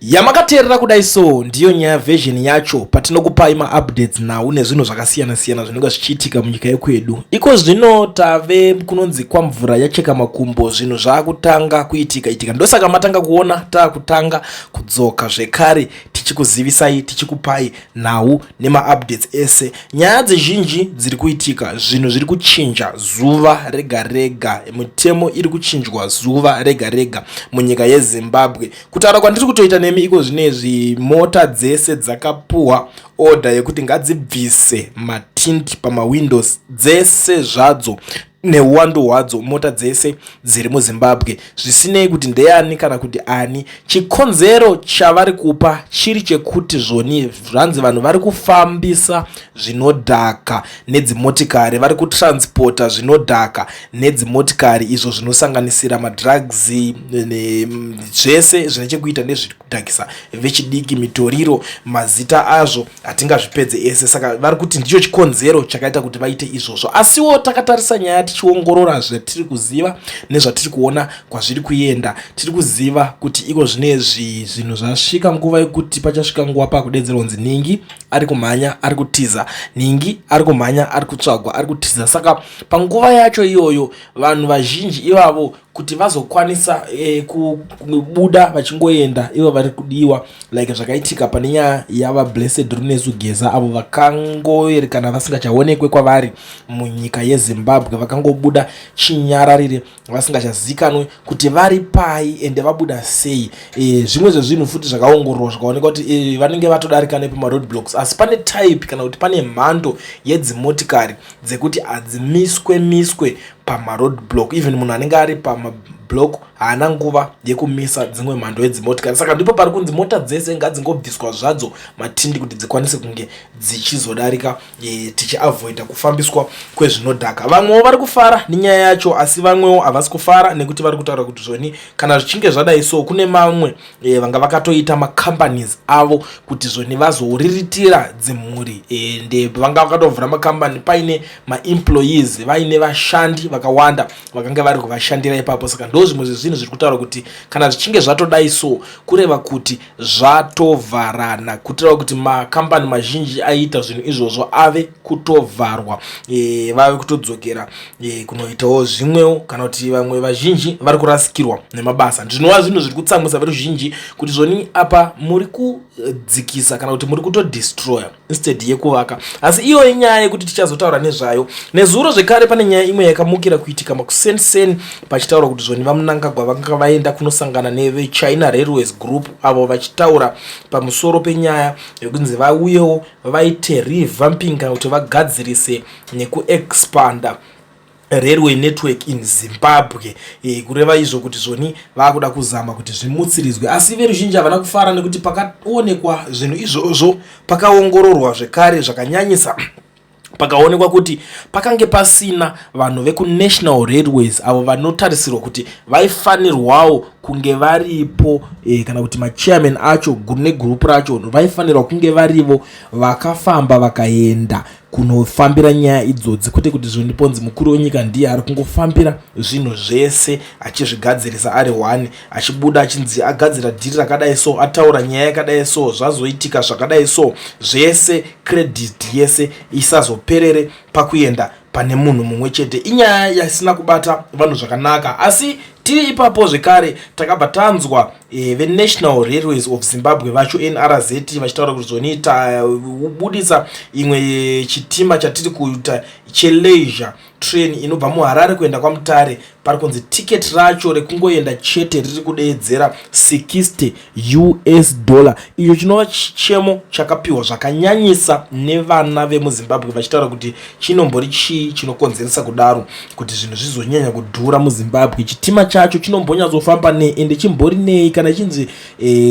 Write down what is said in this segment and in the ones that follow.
Yamakaterera kudai so ndiyo nyaya version yacho patinokupai ma-updates nawo nezvinhu zvakasiyana-siyana zvinenge zvichiitika munyika yekwedu. Iko zvino tave kunonzi kwamvura yacheka makumbo zvinhu zvakutanga kuitika ndosaka matanga kuona taakutanga kudzoka zvekare tichikuzivisai tichikupai nawo nema-updates ese. Nyaya dzizhinji dziri kuitika, zvinhu zviri kuchinja zuva rega rega, mitemo iri kuchinjwa zuva rega rega munyika yeZimbabwe. Kutaura kwandiri kutoita nemi iko zvinezvi mota dzese dzakapuhwa order yekuti ngadzibvise matindi pamawindows dzese zvadzo neuwandu hwadzo mota dzese dziri muZimbabwe, zvisinei kuti ndeani kana kuti ani. Chikonzero chavari kupa chiri chekuti zvoni zvanzi vanhu vari kufambisa zvinodhaka nedzimotikari, vari kutransporta zvinodhaka nedzimotikari, izvo zvinosanganisira madrugs zvese zvine chekuita nezvikudhakisa vechidiki, mitoriro, mazita azvo hatingazvipedze ese. Saka vari kuti ndicho chikonzero chakaita kuti vaite izvozvo. Asiwo takatarisa nyaya tichiongorora zvatiri kuziva nezvatiri kuona kwazviri kuenda, tiri kuziva kuti iko zvinezvi zvinhu zvasvika nguva yekuti pachasvika nguva pakudedzerwa kunzi Ningi ari kumhanya ari kutiza, Ningi ari kumhanya ari kutsvagwa ari kutiza. Saka panguva yacho iyoyo vanhu vazhinji ivavo kuti vazokwanisa kubuda vachingoenda ivo vari kudiwa, like zvakaitika pane nyaya yava Blessed Runezu Geza, avo vakangoerekana vasingachaonekwe kwavari munyika yeZimbabwe, vakangobuda chinyararire vasingachazikanwe kuti vari pai ende vabuda sei. Zvimwe zvezvinhu futi zvakaongororwa zvikaoneka kuti vanenge vatodarika nepama roadblocks, asi pane type kana kuti pane mhando yedzimotikari dzekuti hadzimiswe pama roadblock. Even munhu anenge ari pama block haana nguva yekumisa dzimwe mhando yedzimotikari. Saka ndipo pari kunzi mota dzese ngadzingobviswa zvadzo matindi kuti dzikwanise kunge dzichizodarika tichiavoida kufambiswa kwezvinodhaka. Vamwewo vari kufara nenyaya yacho, asi vamwewo havasi kufara nekuti vari kutaura kuti zvoni kana zvichinge zvadai so kune mamwe vanga vakatoita macompanies avo kuti zvoni vazoriritira dzimhuri, ende vanga vakatovhura makambani paine maemployees, vaine vashandi vakawanda vakanga vari kuvashandira ipapo. Saka ndo zvimwe zvezvinhu zviri kutaura kuti kana zvichinge zvatodai so kureva kuti zvatovharana, kutireva kuti makambani mazhinji aiita zvinhu izvozvo ave kutovharwa, vave kutodzokera kunoitawo zvimwewo, kana kuti vamwe vazhinji vari kurasikirwa nemabasa. Zvinova zvinhu zviri kutsamwisa veruzhinji kuti zvoni apa muri kudzikisa kana kuti muri kutodestroya instead yekuvaka. Asi iyo inyaya yekuti tichazotaura nezvayo. Nezuro zvekare pane nyaya imwe yakamukira kuitika makuseni pachitaura kuti zvoni vamunangagwa vanga vaenda kunosangana neveChina Railways Group, avo vachitaura pamusoro penyaya yokunzi vauyewo vaite revamping kana kuti vagadzirise nekuexpanda railway network in Zimbabwe, kureva izvo kuti zvoni vakuda kuzama kuti zvimutsirizwe. Asi veruzhinji havana kufara nekuti pakaonekwa zvinhu izvozvo, pakaongororwa zvekare zvakanyanyisa, pakaonekwa kuti pakange pasina vanhu vekuNational Railways avo vanotarisirwa kuti vaifanirwawo kunge varipo, kana kuti machairman acho negroup racho vaifanirwa kunge varivo vakafamba vakaenda kunofambira nyaya idzodzi, kwete kuti zvoniponzi mukuru wenyika ndiye ari kungofambira zvinhu zvese achizvigadzirisa ari one, achibuda achinzi agadzira dhiri rakadai so, ataura nyaya yakadai so, zvazoitika zvakadai so, zvese credit yese isazoperere pakuenda pane munhu mumwe chete. Inyaya yasina kubata vanhu zvakanaka. Asi tiri ipapo zvekare takabva tanzwa veNational Railways of Zimbabwe vacho NRZ vachitaura kuti zvoni tabudisa imwe chitima chatiri kuita cheleisure train inobva muHarare kuenda kwaMutare. Pari kunzi ticket racho rekungoenda chete riri kudeedzera $60. Iyo chinova chichemo chakapiwa zvakanyanyisa nevana vemuZimbabwe, vachitaura kuti chinombori chii chinokonzeresa kudaro kuti zvinhu zvizonyanya kudhura muZimbabwe. Chitima chacho chinombonyazofamba nei ende chimbori nei kana chinzi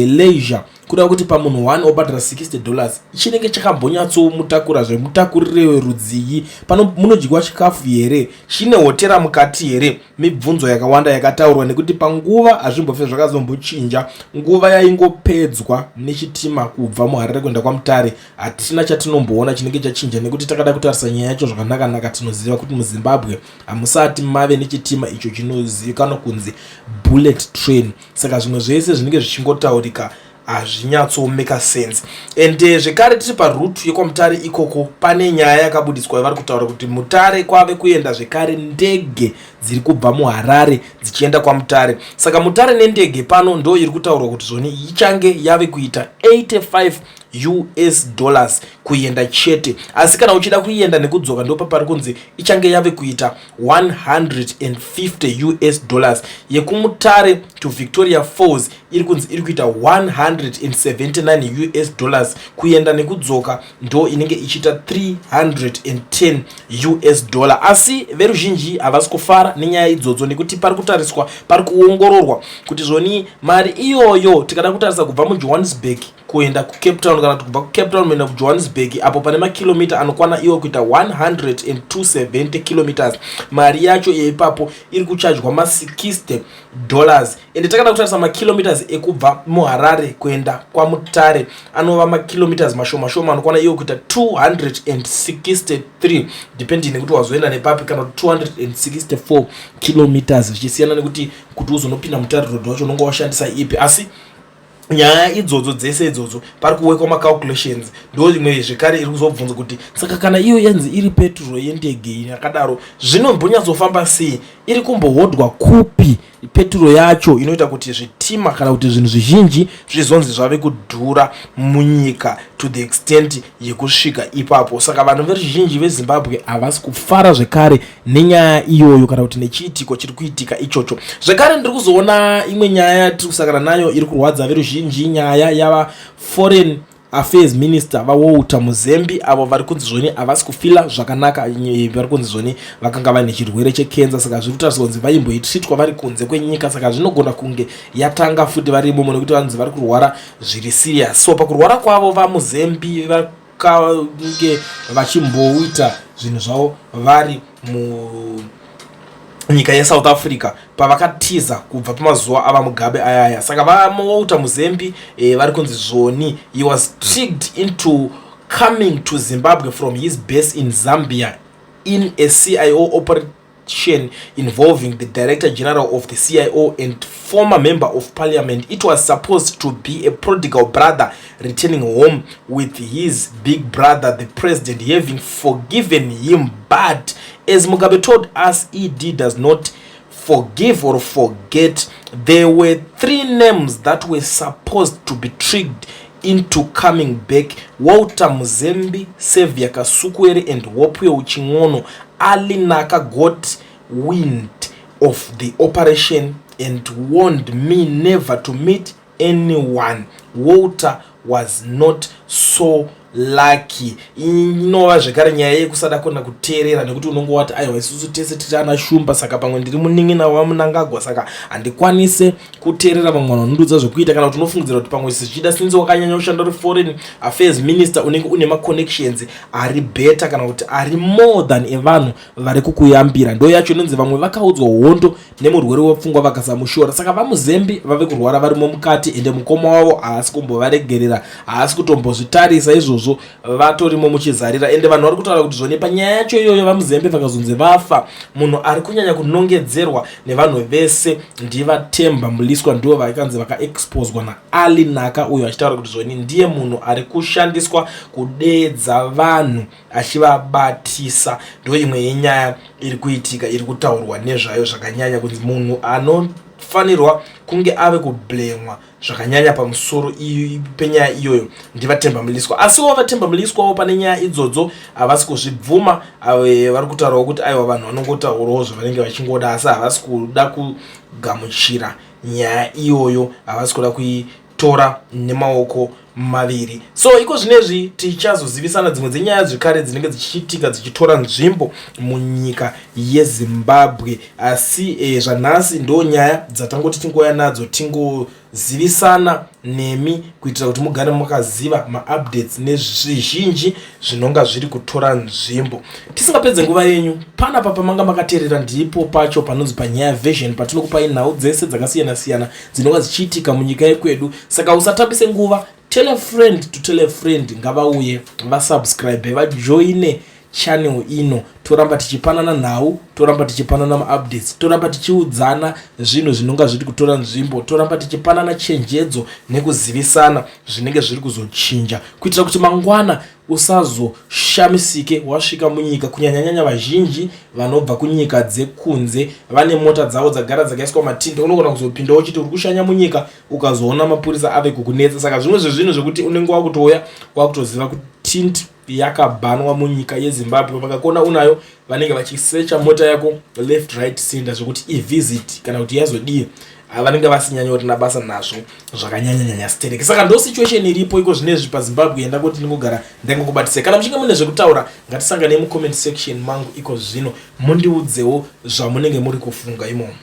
leisure, kureva kuti pamunhu one obhadhara $60 chinenge chakambonyatsomutakura zvemutakurire werudzii, pano munodyiwa chikafu here, chine hotera mukati here. Mibvunzo yakawanda yakataurwa nekuti panguva hazvimbofe zvakazombochinja, nguva yaingopedzwa nechitima kubva muHarare kuenda kwaMutare, hatina chatinomboona chinenge chachinja, nekuti takada kutarisa nyaya yacho zvakanaka tinoziva kuti muZimbabwe hamusati mave nechitima icho chinozivikanwa kunzi bullet train. Saka zvimwe zvese zvinenge zvichingotaurika hazvinyatsomeka sense. And zvekare tiri parutu yekwamutare ikoko pane nyaya yakabudiswa yavari kutaura kuti Mutare kwave kuenda zvekare ndege dziri kubva muHarare dzichienda kwaMutare. Saka Mutare nendege pano ndo iri kutaurwa kuti zvoni ichange yave kuita $85 kuenda chete, asi kana uchida kuienda nekudzoka ndo papari kunzi ichange yave kuita $150. YekuMutare to Victoria Falls iri kunzi iri kuita $179. Kuenda nekudzoka ndo inenge ichita $310. Asi veruzhinji havasi kufara nenyaya idzodzo nekuti pari kutariswa, pari kuongororwa kuti zvoni mari iyoyo tikada kutarisa kubva muJohannesburg kuenda kuCape Town kana kubva kuCape Town kuenda kuJohannesburg apo pane makilomita anokwana iwo kuita 170 kilometers, mari yacho ipapo iri kuchajwa $60. Ende takada kutarisa makilometers ekubva muHarare kuenda kwaMutare anova makilometers mashoma shoma anokwana iwo kuita 263 depending nekuti wazoenda nepapi kana 264 kilometers zvichisiyana nekuti kuti uzonopinda Mutare road wacho unonga washandisa ipi. Asi nyaya idzodzo dzese idzodzo pari kuwekwa macalculations ndo imwe zvekare iri kuzobvunza kuti saka kana iyo yanzi iri petro yendege yakadaro zvinombonyatsofamba sei, iri kumbohodwa kupi petro yacho inoita kuti zvitima kana kuti zvinhu zvizhinji zvizonzi zvave kudhura munyika to the extent yekusvika ipapo. Saka vanhu veruzhinji veZimbabwe havasi kufara zvekare nenyaya iyoyo kana kuti nechiitiko chiri kuitika ichocho. Zvekare ndiri kuzoona imwe nyaya tiri kusangana nayo iri kurwadza veruzhinji, nyaya yava foreign affairs minister vaWalter Muzembi avo vari kunzi zvoni havasi kufila zvakanaka, vari kunzi zvoni vakanga vane chirwere chekenza, saka zviri kutariswa kunzi vaimboitritwa vari kunze kwenyika, saka zvinogona kunge yatanga futi varimo nekuti vanzi vari kurwara zviri serious. So pakurwara kwavo vaMuzembi vakange vachimboita zvinhu zvavo vari nyika yeSouth Africa pavakatiza kubva pamazuva ava Mugabe ayaya. Saka vaWalter Muzembi vari kunzi zvoni he was tricked into coming to Zimbabwe from his base in Zambia in a CIO operation involving the Director General of the CIO and former Member of Parliament. It was supposed to be a prodigal brother returning home with his big brother, the president, having forgiven him, but as Mugabe told us, ED does not forgive or forget. There were 3 names that were supposed to be tricked into coming back: Walter Muzembi, Xavier Kasukwere, and Wopwe Uchingono. Ali Naka got wind of the operation and warned me never to meet anyone. Walter was not so lucky. Inova zvekare nyaya yekusada kona kuteerera nekuti unongo wati aiwa isusu tese titana shumba, saka pamwe ndiri muning'ina wamunangagwa, saka handikwanise kuteerera vamwe vanondudza zvekuita kana kuti unofungidzira kuti pamwe zvichida sinzi wakanyanya kushanda uri foreign affairs minister unenge une maconnections ari better kana kuti ari more than evanhu vari kukuyambira. Ndo yacho inonzi vamwe vakaudzwa hondo nemurwere wepfungwa vakasamushora. Saka vaMuzembi vave kurwara varimo mukati ende mukoma wavo haasi kumbovaregerera, haasi kutombozvitarisa izvozvo vatorimo muchizarira. Ende vanhu vari kutaura kuti zvone panyaya yacho iyoyo vaMuzembi vakazonzi vafa, munhu ari kunyanya kunongedzerwa nevanhu vese ndivaTemba Muliswa, ndivo vakanzi vakaexposwa naAli Naka uyo achitaura kuti zvone ndiye munhu ari kushandiswa kudeedza vanhu achivabatisa. Ndo imwe yenyaya iri kuitika iri kutaurwa nezvayo zvakanyanya kuti munhu anofanirwa kunge ave kublemwa zvakanyanya pamusoro penyaya iyoyo ndivaTemba Muliswa. Asiwo vaTemba Muliswawo pane nyaya idzodzo havasi kuzvibvuma, vari kutaurawo kuti aiwa vanhu vanongotaurawo zvavanenge vachingoda, asi havasi kuda kugamuchira nyaya iyoyo, havasi kuda kuitora nemaoko maviri. So iko zvinezvi tichazozivisana dzimwe dzenyaya zvekare dzinenge dzichiitika dzichitora nzvimbo munyika yeZimbabwe. Asi zvanhasi ndo nyaya dzatangoti tingoya nadzo tingozivisana nemi kuitira kuti mugare makaziva maupdates nezvizhinji zvinonga zviri kutora nzvimbo. Tisingapedze nguva yenyu, panapa pamanga makateerera ndipo pacho panonzi panyaya version, patinokupai nhau dzese dzakasiyana siyana dzinonga dzichiitika munyika yekwedu. Saka usatambise nguva, tell a friend to tell a friend ngavauye vasubscribe vajoine channel ino toramba tichipanana nhau, toramba tichipanana ma-updates, toramba tichiudzana zvinhu zvinonga zviri kutora nzvimbo, toramba tichipanana chenjedzo nekuzivisana zvinenge zviri kuzochinja kuitira kuti mangwana usazoshamisike wasvika munyika. Kunyanyanyanya vazhinji vanobva kunyika dzekunze vane mota dzavo dzagara dzakaiswa matinde, unogona kuzopindawo chiti uri kushanya munyika ukazoona mapurisa ave kukunetsa. Saka zvimwe zvezvinhu zvekuti unenge wakutouya wakutoziva kuti tint yakabhanwa munyika yeZimbabwe. Vakakona unayo vanenge vachisecha mota yako left right center zvokuti ivisit kana kuti yazodii vanenge vasinyanyorina basa nazvo zvakanyanyanyanya stereki. Saka ndo situation iripo iko zvinezvi paZimbabwe. Enda kuti ndingogara ndangokubatisa. Kana muchinge mune zvekutaura ngatisangane mucomment section mangu iko zvino mundiudzewo zvamunenge muri kufunga imomo.